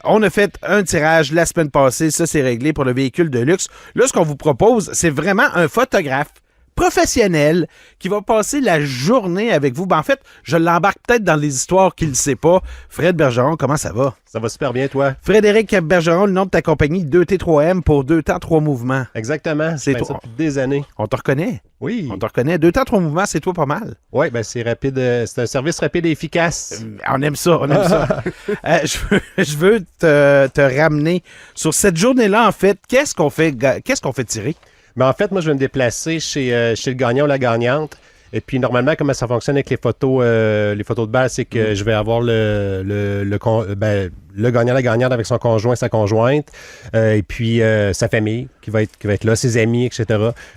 On a fait un tirage la semaine passée. Ça, c'est réglé pour le véhicule de luxe. Là, ce qu'on vous propose, c'est vraiment un photographe professionnel qui va passer la journée avec vous. Ben, en fait, je l'embarque peut-être dans les histoires qu'il ne sait pas. Fred Bergeron, comment ça va? Ça va super bien, toi? Frédéric Bergeron, le nom de ta compagnie, 2T3M pour 2 temps, 3 mouvements. Exactement. C'est toi. Ça depuis des années. On te reconnaît? Oui. On te reconnaît. 2 temps, 3 mouvements, c'est toi pas mal. Oui, ben c'est rapide. C'est un service rapide et efficace. On aime ça, on aime ça. Je veux te ramener sur cette journée-là, en fait. Qu'est-ce qu'on fait tirer? Mais en fait, moi, je vais me déplacer chez le gagnant ou la gagnante. Et puis, normalement, comment ça fonctionne avec les photos de base, c'est que je vais avoir le gagnant, la gagnante avec son conjoint, sa conjointe, et puis sa famille qui va être là, ses amis, etc.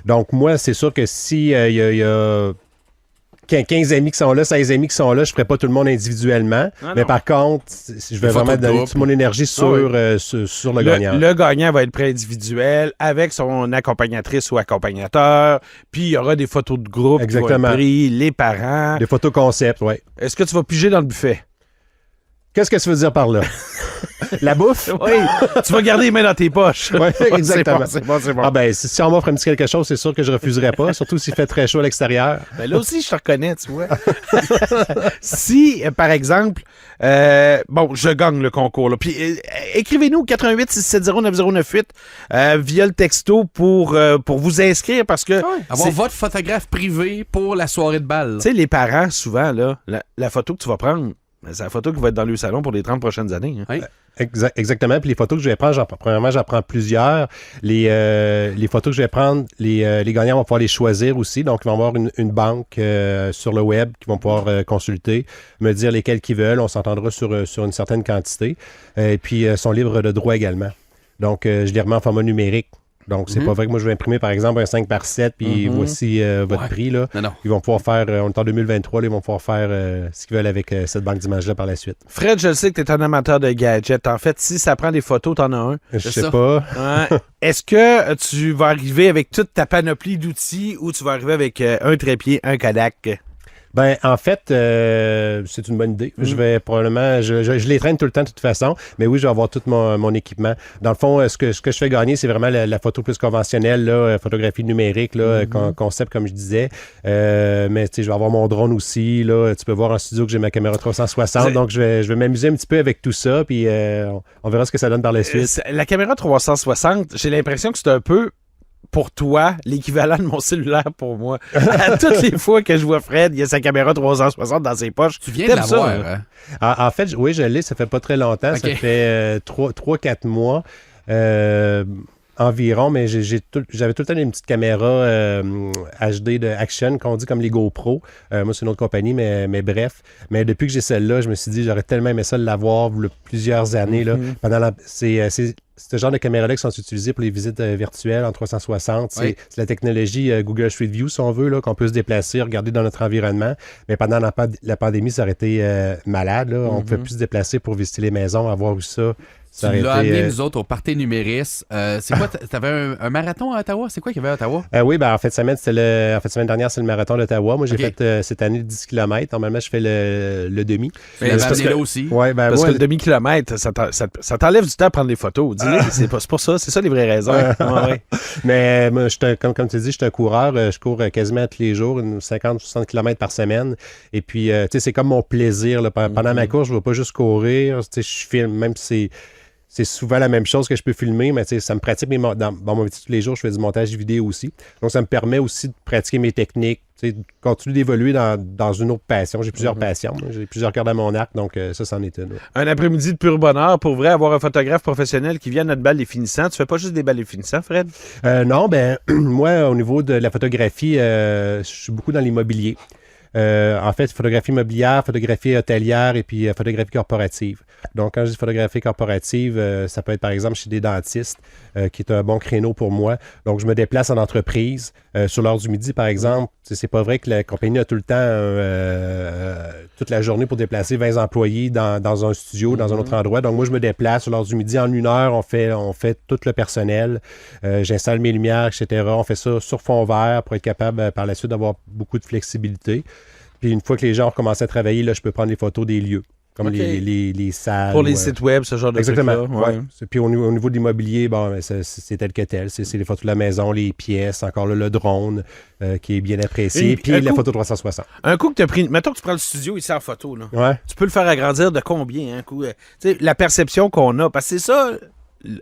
Donc, moi, c'est sûr que si il y a 15 amis qui sont là, 16 amis qui sont là, je ne ferai pas tout le monde individuellement. Mais par contre, je vais vraiment donner toute mon énergie sur le gagnant. Le gagnant va être prêt individuel avec son accompagnatrice ou accompagnateur. Puis il y aura des photos de groupe. Exactement. Qui vont être prises, les parents. Des photos concept, oui. Est-ce que tu vas piger dans le buffet? Qu'est-ce que tu veux dire par là? La bouffe? Oui. Tu vas garder les mains dans tes poches. Oui, exactement. C'est bon. Ah ben, si on m'offre un petit quelque chose, c'est sûr que je refuserai pas, surtout s'il fait très chaud à l'extérieur. Ben là aussi, je te reconnais, tu vois. Si, par exemple, je gagne le concours, là. Puis écrivez-nous 88-670-9098 via le texto pour vous inscrire parce que... Avoir votre photographe privé pour la soirée de bal. Tu sais, les parents, souvent, là, la photo que tu vas prendre, c'est la photo qui va être dans le salon pour les 30 prochaines années. Hein. Oui. Exactement. Puis les photos que je vais prendre, premièrement, j'en prends plusieurs. Les photos que je vais prendre, les gagnants vont pouvoir les choisir aussi. Donc, ils vont avoir une banque sur le web qu'ils vont pouvoir consulter, me dire lesquelles qu'ils veulent. On s'entendra sur une certaine quantité. Et puis, ils sont libres de droit également. Donc, je les remets en format numérique. Donc, c'est pas vrai que moi, je vais imprimer, par exemple, un 5 par 7, puis voici votre prix. Là. Non. Ils vont pouvoir faire, on est en 2023, là, ils vont pouvoir faire ce qu'ils veulent avec cette banque d'images-là par la suite. Fred, je sais que tu es un amateur de gadgets. En fait, si ça prend des photos, t'en as un. Je sais pas. Ouais. Est-ce que tu vas arriver avec toute ta panoplie d'outils ou tu vas arriver avec un trépied, un Kodak? Ben, en fait, c'est une bonne idée. Je vais probablement... Je les traîne tout le temps de toute façon, mais oui, je vais avoir tout mon équipement. Dans le fond, ce que je fais gagner, c'est vraiment la photo plus conventionnelle, là, photographie numérique, là, concept, comme je disais. Mais tu sais, je vais avoir mon drone aussi. Là. Tu peux voir en studio que j'ai ma caméra 360, donc je vais m'amuser un petit peu avec tout ça, puis on verra ce que ça donne par la suite. La caméra 360, j'ai l'impression que c'est un peu... pour toi, l'équivalent de mon cellulaire pour moi. À toutes les fois que je vois Fred, il a sa caméra 360 dans ses poches. Tu viens de l'avoir, hein? En fait, oui, je l'ai. Ça fait pas très longtemps. Okay. Ça fait 3-4 mois environ, mais j'avais tout le temps une petite caméra HD de Action, qu'on dit comme les GoPro. Moi, c'est une autre compagnie, mais bref. Mais depuis que j'ai celle-là, je me suis dit, j'aurais tellement aimé ça de l'avoir plusieurs années. Là, c'est ce genre de caméras-là qui sont utilisées pour les visites virtuelles en 360. C'est la technologie Google Street View, si on veut, là, qu'on peut se déplacer, regarder dans notre environnement. Mais pendant la pandémie, ça aurait été malade. Là. On ne pouvait plus se déplacer pour visiter les maisons, avoir eu ça. Tu l'as amené, nous autres, au Party Numéris. C'est quoi? T'avais un marathon à Ottawa? C'est quoi qu'il y avait à Ottawa? Oui, ben en fait, semaine dernière, c'est le marathon d'Ottawa. Moi, j'ai fait cette année 10 km. Normalement, je fais le demi. Mais là aussi. Ouais, ben, parce que le demi-kilomètre, ça t'enlève du temps à prendre des photos. Dis-le, c'est pour ça. C'est ça les vraies raisons. Ouais. Mais moi, comme tu dis, je suis un coureur. Je cours quasiment tous les jours, 50-60 km par semaine. Et puis, tu sais, c'est comme mon plaisir. Là. Pendant ma course, je ne vais pas juste courir. Tu sais, je filme, même si c'est souvent la même chose que je peux filmer, mais ça me pratique dans mon métier tous les jours, je fais du montage vidéo aussi. Donc, ça me permet aussi de pratiquer mes techniques, de continuer d'évoluer dans une autre passion. J'ai plusieurs passions, j'ai plusieurs cordes à mon arc, donc ça, c'en est une. Un après-midi de pur bonheur. Pour vrai, avoir un photographe professionnel qui vient à notre bal des finissants. Tu fais pas juste des balles des finissants, Fred? Non, ben moi, au niveau de la photographie, je suis beaucoup dans l'immobilier. En fait, photographie immobilière, photographie hôtelière et puis photographie corporative. Donc, quand je dis photographie corporative, ça peut être par exemple chez des dentistes, qui est un bon créneau pour moi. Donc, je me déplace en entreprise. Sur l'heure du midi, par exemple, c'est pas vrai que la compagnie a tout le temps, toute la journée pour déplacer 20 employés dans un studio, dans un autre endroit. Donc, moi, je me déplace sur l'heure du midi. En 1 heure, on fait tout le personnel. J'installe mes lumières, etc. On fait ça sur fond vert pour être capable, par la suite, d'avoir beaucoup de flexibilité. Puis, une fois que les gens ont commencé à travailler, là, je peux prendre les photos des lieux. comme OK. les salles. Pour les sites web, ce genre de Exactement. trucs-là. Ouais. Puis au niveau de l'immobilier, bon, ben, c'est tel que tel. C'est les photos de la maison, les pièces, encore là, le drone qui est bien apprécié, Et puis un la coup- photo 360. Un coup que tu as pris... Mettons que tu prends le studio ici en photo, là. Ouais. Tu peux le faire agrandir de combien, un coup? Tu sais, la perception qu'on a. Parce que c'est ça,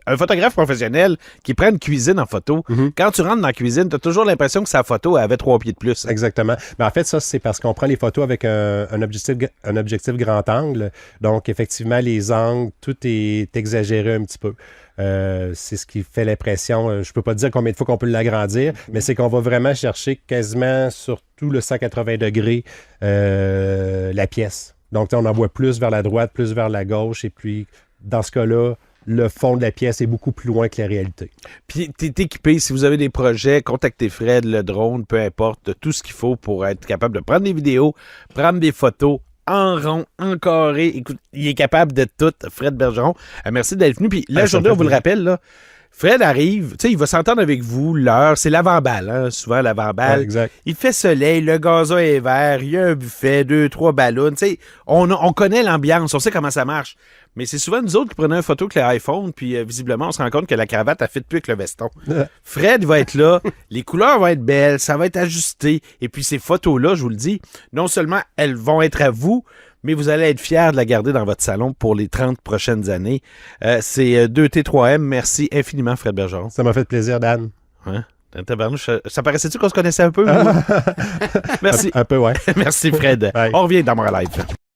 un photographe professionnel qui prend une cuisine en photo, quand tu rentres dans la cuisine, tu as toujours l'impression que sa photo avait 3 pieds de plus. Exactement. Mais en fait, ça, c'est parce qu'on prend les photos avec un objectif grand angle. Donc, effectivement, les angles, tout est exagéré un petit peu. C'est ce qui fait l'impression. Je peux pas te dire combien de fois qu'on peut l'agrandir, mais c'est qu'on va vraiment chercher quasiment sur tout le 180 degrés la pièce. Donc, on en voit plus vers la droite, plus vers la gauche. Et puis, dans ce cas-là, le fond de la pièce est beaucoup plus loin que la réalité. Puis tu es équipé, si vous avez des projets, contactez Fred, le drone, peu importe, tout ce qu'il faut pour être capable de prendre des vidéos, prendre des photos en rond, en carré. Écoute, il est capable de tout, Fred Bergeron. Merci d'être venu. Puis la Ça journée, me on vous le fait rappelle, là, Fred arrive, tu sais, il va s'entendre avec vous, l'heure, c'est l'avant-balle, hein, souvent l'avant-balle. Ouais, exact. Il fait soleil, le gazon est vert, il y a un buffet, 2, 3 ballons. Tu sais, on connaît l'ambiance, on sait comment ça marche. Mais c'est souvent nous autres qui prenons une photo avec l'iPhone, puis visiblement, on se rend compte que la cravate, elle fit plus avec le veston. Fred va être là, les couleurs vont être belles, ça va être ajusté. Et puis ces photos-là, je vous le dis, non seulement elles vont être à vous, mais vous allez être fiers de la garder dans votre salon pour les 30 prochaines années. C'est 2T3M. Merci infiniment, Fred Bergeron. Ça m'a fait plaisir, Dan. Hein? Tabarnouche, ça paraissait-tu qu'on se connaissait un peu? Vous? Merci. Un peu, ouais. Merci, Fred. Bye. On revient dans Moral Live.